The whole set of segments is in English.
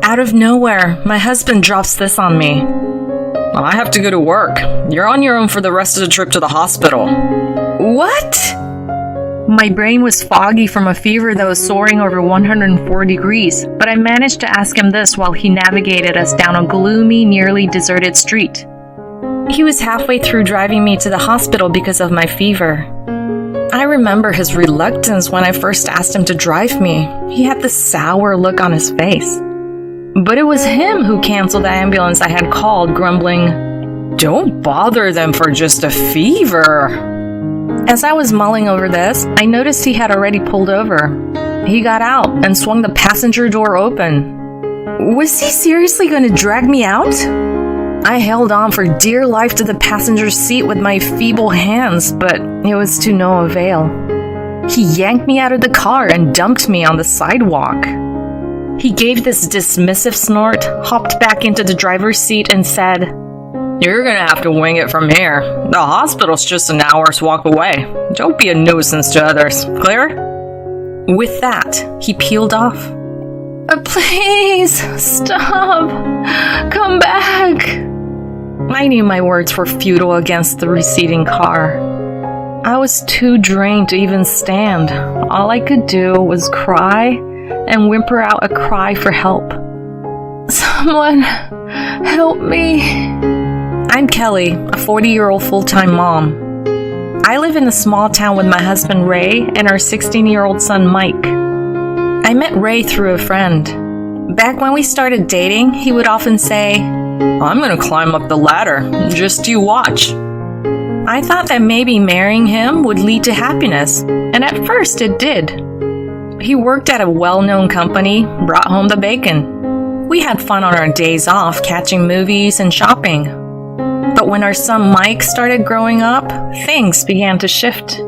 Out of nowhere, my husband drops this on me. I have to go to work. You're on your own for the rest of the trip to the hospital. What? My brain was foggy from a fever that was soaring over 104 degrees, but I managed to ask him this while he navigated us down a gloomy, nearly deserted street. He was halfway through driving me to the hospital because of my fever. I remember his reluctance when I first asked him to drive me. He had this sour look on his face. But it was him who canceled the ambulance I had called, grumbling, "Don't bother them for just a fever." As I was mulling over this, I noticed he had already pulled over. He got out and swung the passenger door open. Was he seriously going to drag me out? I held on for dear life to the passenger seat with my feeble hands, but it was to no avail. He yanked me out of the car and dumped me on the sidewalk. He gave this dismissive snort, hopped back into the driver's seat, and said, "You're gonna have to wing it from here. The hospital's just an hour's walk away. Don't be a nuisance to others. Clear?" With that, he peeled off. "Please, stop. Come back." I knew my words were futile against the receding car. I was too drained to even stand. All I could do was cry and whimper out a cry for help. "Someone help me." I'm Kelly, a 40-year-old full-time mom. I live in a small town with my husband Ray and our 16-year-old son Mike. I met Ray through a friend. Back when we started dating, he would often say, "I'm gonna climb up the ladder, just you watch." I thought that maybe marrying him would lead to happiness, and at first it did. He worked at a well-known company, brought home the bacon. We had fun on our days off, catching movies and shopping. But when our son Mike started growing up, things began to shift.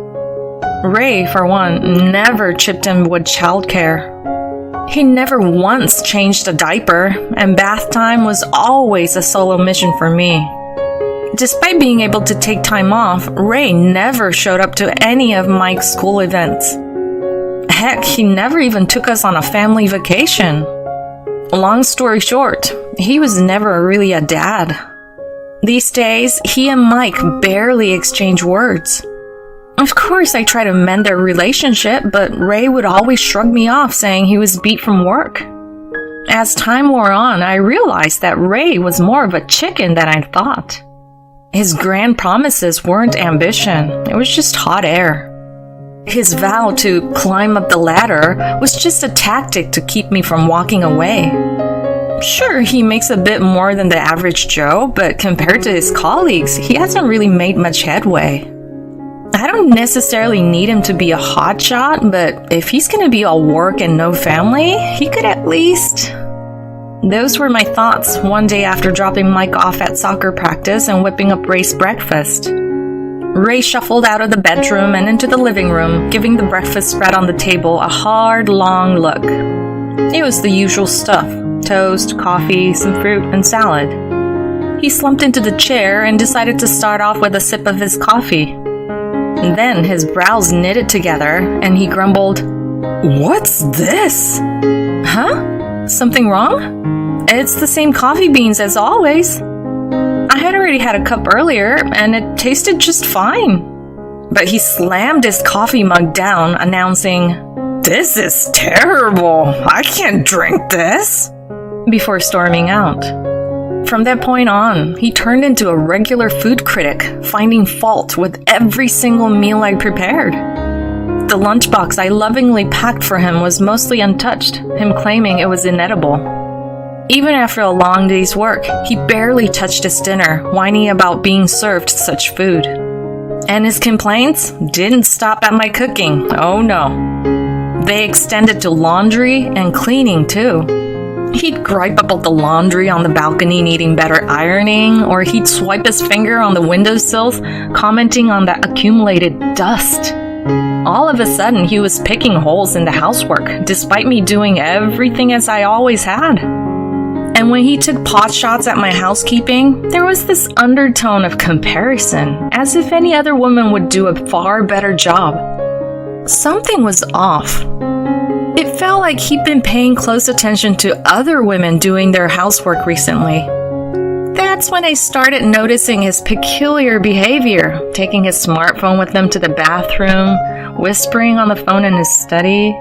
Ray, for one, never chipped in with childcare. He never once changed a diaper, and bath time was always a solo mission for me. Despite being able to take time off, Ray never showed up to any of Mike's school events. Heck, he never even took us on a family vacation. Long story short, he was never really a dad. These days, he and Mike barely exchange words. Of course, I try to mend their relationship, but Ray would always shrug me off, saying he was beat from work. As time wore on, I realized that Ray was more of a chicken than I thought. His grand promises weren't ambition, it was just hot air. His vow to climb up the ladder was just a tactic to keep me from walking away. Sure, he makes a bit more than the average Joe, but compared to his colleagues, he hasn't really made much headway. I don't necessarily need him to be a hotshot, but if he's gonna be all work and no family, he could at least... Those were my thoughts one day after dropping Mike off at soccer practice and whipping up Ray's breakfast. Ray shuffled out of the bedroom and into the living room, giving the breakfast spread on the table a hard, long look. It was the usual stuff: toast, coffee, some fruit, and salad. He slumped into the chair and decided to start off with a sip of his coffee. Then his brows knitted together and he grumbled, "What's this?" "Huh? Something wrong?" "It's the same coffee beans as always. I had already had a cup earlier and it tasted just fine." But he slammed his coffee mug down, announcing, "This is terrible. I can't drink this," before storming out. From that point on, he turned into a regular food critic, finding fault with every single meal I prepared. The lunchbox I lovingly packed for him was mostly untouched, him claiming it was inedible. Even after a long day's work, he barely touched his dinner, whining about being served such food. And his complaints didn't stop at my cooking, oh no. They extended to laundry and cleaning too. He'd gripe about the laundry on the balcony needing better ironing, or he'd swipe his finger on the windowsills, commenting on the accumulated dust. All of a sudden, he was picking holes in the housework, despite me doing everything as I always had. And when he took pot shots at my housekeeping, there was this undertone of comparison, as if any other woman would do a far better job. Something was off. It felt like he'd been paying close attention to other women doing their housework recently. That's when I started noticing his peculiar behavior, taking his smartphone with him to the bathroom, whispering on the phone in his study.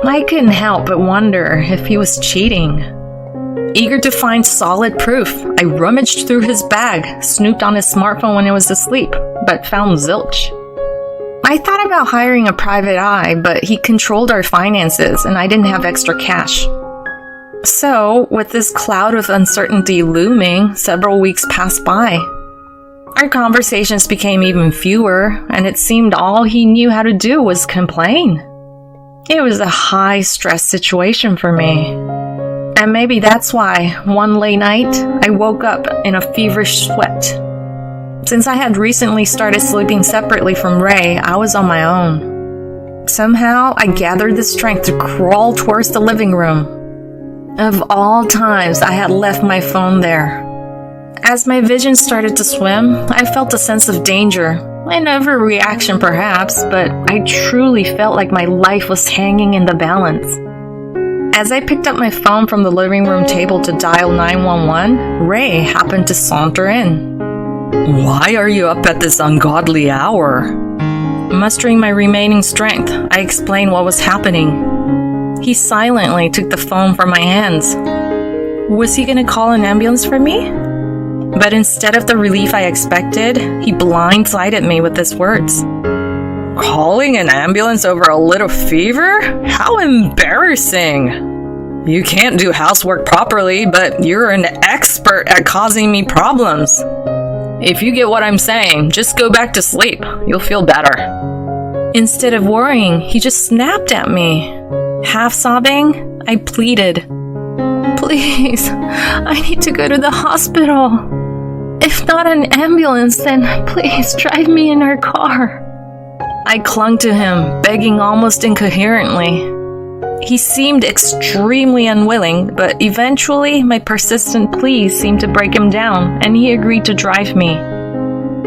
I couldn't help but wonder if he was cheating. Eager to find solid proof, I rummaged through his bag, snooped on his smartphone when he was asleep, but found zilch. I thought about hiring a private eye, but he controlled our finances and I didn't have extra cash. So, with this cloud of uncertainty looming, several weeks passed by. Our conversations became even fewer, and it seemed all he knew how to do was complain. It was a high-stress situation for me. And maybe that's why, one late night, I woke up in a feverish sweat. Since I had recently started sleeping separately from Ray, I was on my own. Somehow, I gathered the strength to crawl towards the living room. Of all times, I had left my phone there. As my vision started to swim, I felt a sense of danger. An overreaction perhaps, but I truly felt like my life was hanging in the balance. As I picked up my phone from the living room table to dial 911, Ray happened to saunter in. Why are you up at this ungodly hour? Mustering my remaining strength, I explained what was happening. He silently took the phone from my hands. Was he going to call an ambulance for me? But instead of the relief I expected, he blindsided me with his words. Calling an ambulance over a little fever? How embarrassing! You can't do housework properly, but you're an expert at causing me problems. If you get what I'm saying, just go back to sleep. You'll feel better. Instead of worrying, he just snapped at me. Half sobbing, I pleaded. Please, I need to go to the hospital. If not an ambulance, then please drive me in our car. I clung to him, begging almost incoherently. He seemed extremely unwilling, but eventually my persistent pleas seemed to break him down, and he agreed to drive me.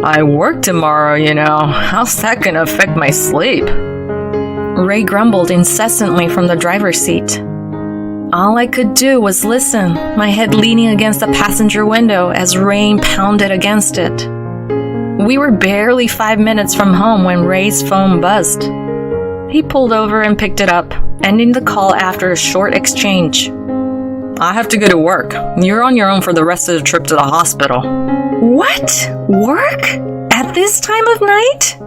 I work tomorrow, you know. How's that gonna affect my sleep? Ray grumbled incessantly from the driver's seat. All I could do was listen, my head leaning against the passenger window as rain pounded against it. We were barely 5 minutes from home when Ray's phone buzzed. He pulled over and picked it up, ending the call after a short exchange. I have to go to work. You're on your own for the rest of the trip to the hospital. What? Work? At this time of night?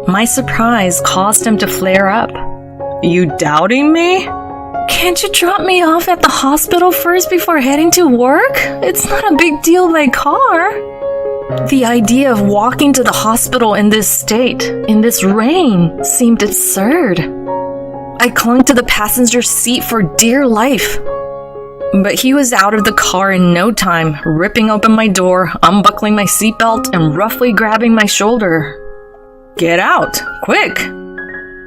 My surprise caused him to flare up. You doubting me? Can't you drop me off at the hospital first before heading to work? It's not a big deal by car. The idea of walking to the hospital in this state, in this rain, seemed absurd. I clung to the passenger seat for dear life. But he was out of the car in no time, ripping open my door, unbuckling my seatbelt, and roughly grabbing my shoulder. Get out, quick!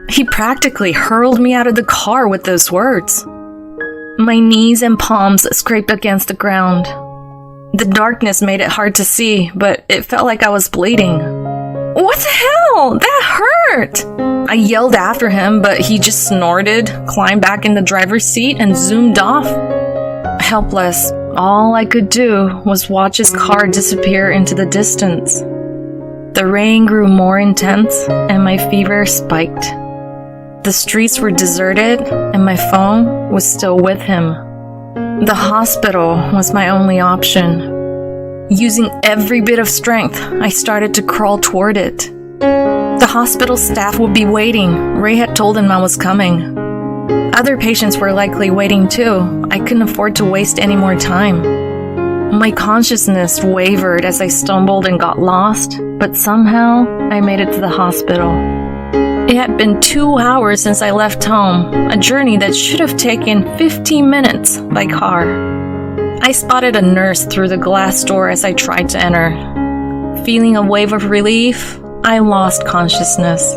He practically hurled me out of the car with those words. My knees and palms scraped against the ground. The darkness made it hard to see, but it felt like I was bleeding. What the hell? That hurt! I yelled after him, but he just snorted, climbed back in the driver's seat, and zoomed off. Helpless, all I could do was watch his car disappear into the distance. The rain grew more intense, and my fever spiked. The streets were deserted, and my phone was still with him. The hospital was my only option. Using every bit of strength, I started to crawl toward it. The hospital staff would be waiting. Ray had told them I was coming. Other patients were likely waiting too. I couldn't afford to waste any more time. My consciousness wavered as I stumbled and got lost, but somehow I made it to the hospital. It had been 2 hours since I left home, a journey that should have taken 15 minutes by car. I spotted a nurse through the glass door as I tried to enter. Feeling a wave of relief, I lost consciousness.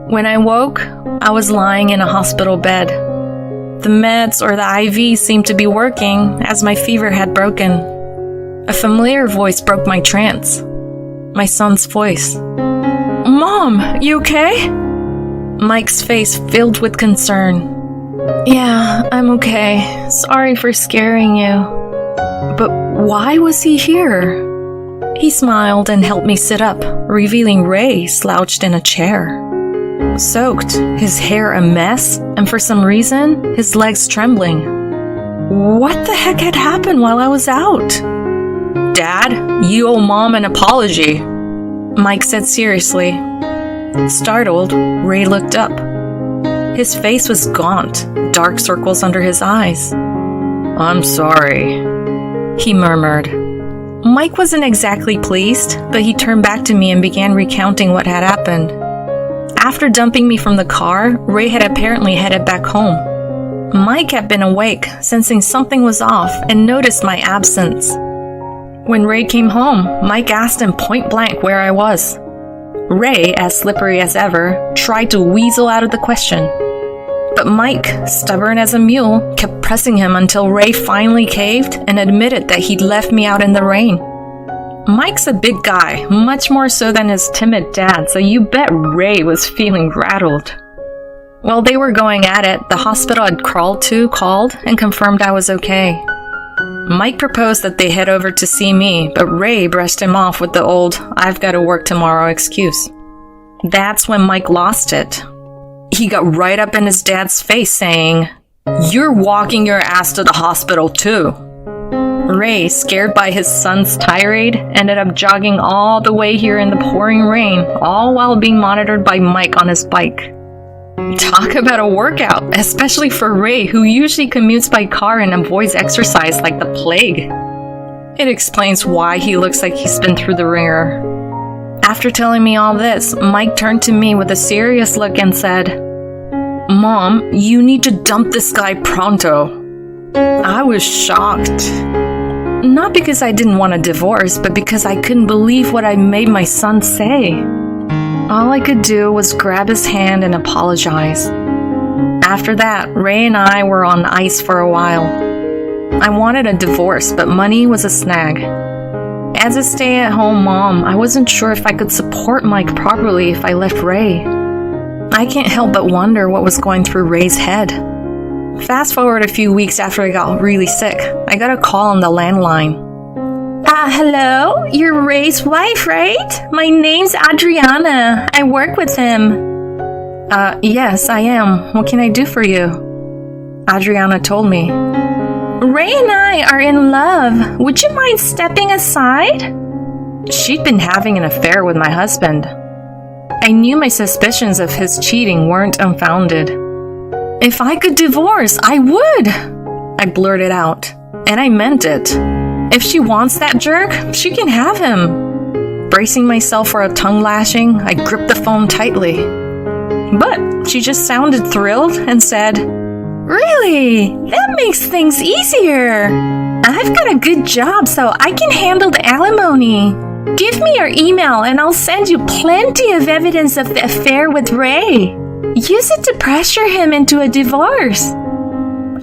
When I woke, I was lying in a hospital bed. The meds or the IV seemed to be working as my fever had broken. A familiar voice broke my trance. My son's voice. Mom, you okay? Mike's face filled with concern. Yeah, I'm okay. Sorry for scaring you. But why was he here? He smiled and helped me sit up, revealing Ray slouched in a chair. Soaked, his hair a mess, and for some reason, his legs trembling. What the heck had happened while I was out? Dad, you owe Mom an apology, Mike said seriously. Startled, Ray looked up. His face was gaunt, dark circles under his eyes. I'm sorry, he murmured. Mike wasn't exactly pleased, but he turned back to me and began recounting what had happened. After dumping me from the car, Ray had apparently headed back home. Mike had been awake, sensing something was off, and noticed my absence. When Ray came home, Mike asked him point blank where I was. Ray, as slippery as ever, tried to weasel out of the question. But Mike, stubborn as a mule, kept pressing him until Ray finally caved and admitted that he'd left me out in the rain. Mike's a big guy, much more so than his timid dad, so you bet Ray was feeling rattled. While they were going at it, the hospital I'd called and confirmed I was okay. Mike proposed that they head over to see me, but Ray brushed him off with the old, "I've got to work tomorrow" excuse. That's when Mike lost it. He got right up in his dad's face saying, "You're walking your ass to the hospital too." Ray, scared by his son's tirade, ended up jogging all the way here in the pouring rain, all while being monitored by Mike on his bike. Talk about a workout, especially for Ray, who usually commutes by car and avoids exercise like the plague. It explains why he looks like he's been through the ringer. After telling me all this, Mike turned to me with a serious look and said, "Mom, you need to dump this guy pronto." I was shocked. Not because I didn't want a divorce, but because I couldn't believe what I made my son say. All I could do was grab his hand and apologize. After that, Ray and I were on ice for a while. I wanted a divorce, but money was a snag. As a stay-at-home mom, I wasn't sure if I could support Mike properly if I left Ray. I can't help but wonder what was going through Ray's head. Fast forward a few weeks after I got really sick, I got a call on the landline. Hello? You're Ray's wife, right? My name's Adriana. I work with him. Yes, I am. What can I do for you? Adriana told me. Ray and I are in love. Would you mind stepping aside? She'd been having an affair with my husband. I knew my suspicions of his cheating weren't unfounded. If I could divorce, I would, I blurted out, and I meant it. If she wants that jerk, she can have him. Bracing myself for a tongue lashing, I gripped the phone tightly. But she just sounded thrilled and said, "Really? That makes things easier. I've got a good job, so I can handle the alimony. Give me your email and I'll send you plenty of evidence of the affair with Ray. Use it to pressure him into a divorce."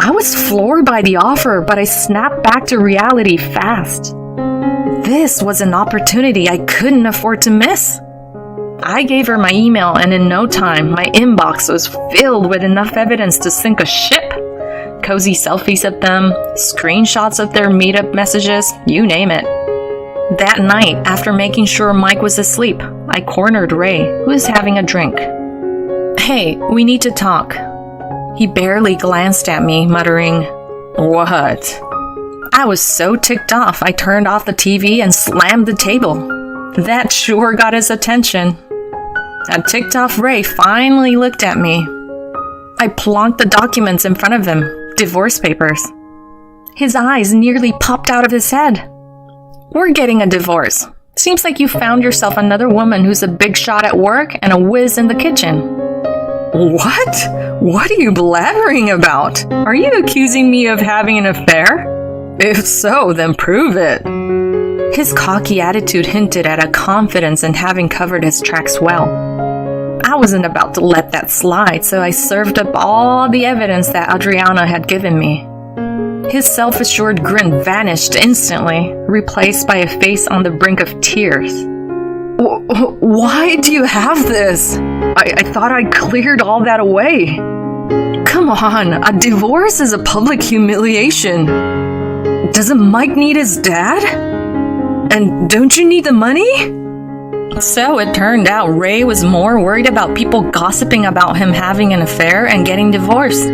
I was floored by the offer, but I snapped back to reality fast. This was an opportunity I couldn't afford to miss. I gave her my email, and in no time, my inbox was filled with enough evidence to sink a ship. Cozy selfies of them, screenshots of their meetup messages, you name it. That night, after making sure Mike was asleep, I cornered Ray, who was having a drink. "Hey, we need to talk." He barely glanced at me, muttering, "What?" I was so ticked off, I turned off the TV and slammed the table. That sure got his attention. A ticked off Ray finally looked at me. I plonked the documents in front of him, divorce papers. His eyes nearly popped out of his head. "We're getting a divorce. Seems like you found yourself another woman who's a big shot at work and a whiz in the kitchen." "What? What are you blabbering about? Are you accusing me of having an affair? If so, then prove it." His cocky attitude hinted at a confidence in having covered his tracks well. I wasn't about to let that slide, so I served up all the evidence that Adriana had given me. His self-assured grin vanished instantly, replaced by a face on the brink of tears. "Why do you have this? I thought I cleared all that away." Come on, a divorce is a public humiliation. Doesn't Mike need his dad? And don't you need the money? So it turned out Ray was more worried about people gossiping about him having an affair and getting divorced.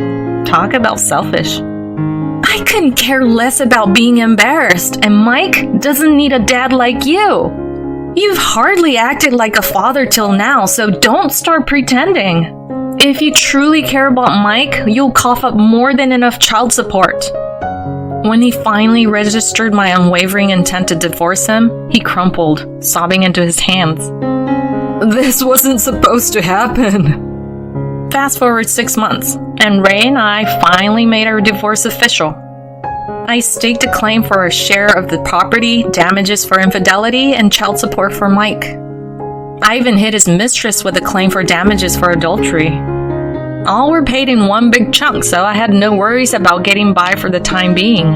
Talk about selfish. I couldn't care less about being embarrassed, and Mike doesn't need a dad like you. You've hardly acted like a father till now, so don't start pretending. If you truly care about Mike, you'll cough up more than enough child support. When he finally registered my unwavering intent to divorce him, he crumpled, sobbing into his hands. This wasn't supposed to happen. Fast forward 6 months, and Ray and I finally made our divorce official. I staked a claim for a share of the property, damages for infidelity, and child support for Mike. I even hit his mistress with a claim for damages for adultery. All were paid in one big chunk, so I had no worries about getting by for the time being.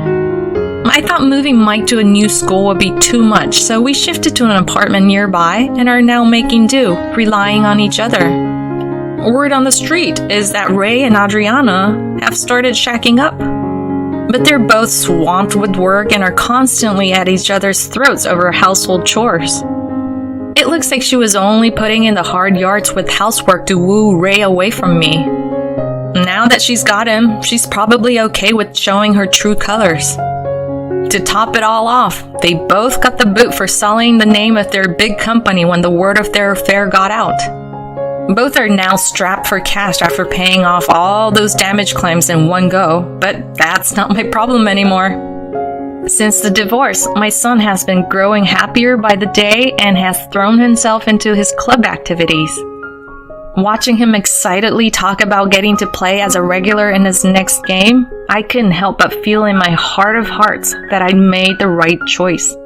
I thought moving Mike to a new school would be too much, so we shifted to an apartment nearby and are now making do, relying on each other. Word on the street is that Ray and Adriana have started shacking up. But they're both swamped with work and are constantly at each other's throats over household chores. It looks like she was only putting in the hard yards with housework to woo Ray away from me. Now that she's got him, she's probably okay with showing her true colors. To top it all off, they both got the boot for sullying the name of their big company when the word of their affair got out. Both are now strapped for cash after paying off all those damage claims in one go, but that's not my problem anymore. Since the divorce, my son has been growing happier by the day and has thrown himself into his club activities. Watching him excitedly talk about getting to play as a regular in his next game, I couldn't help but feel in my heart of hearts that I'd made the right choice.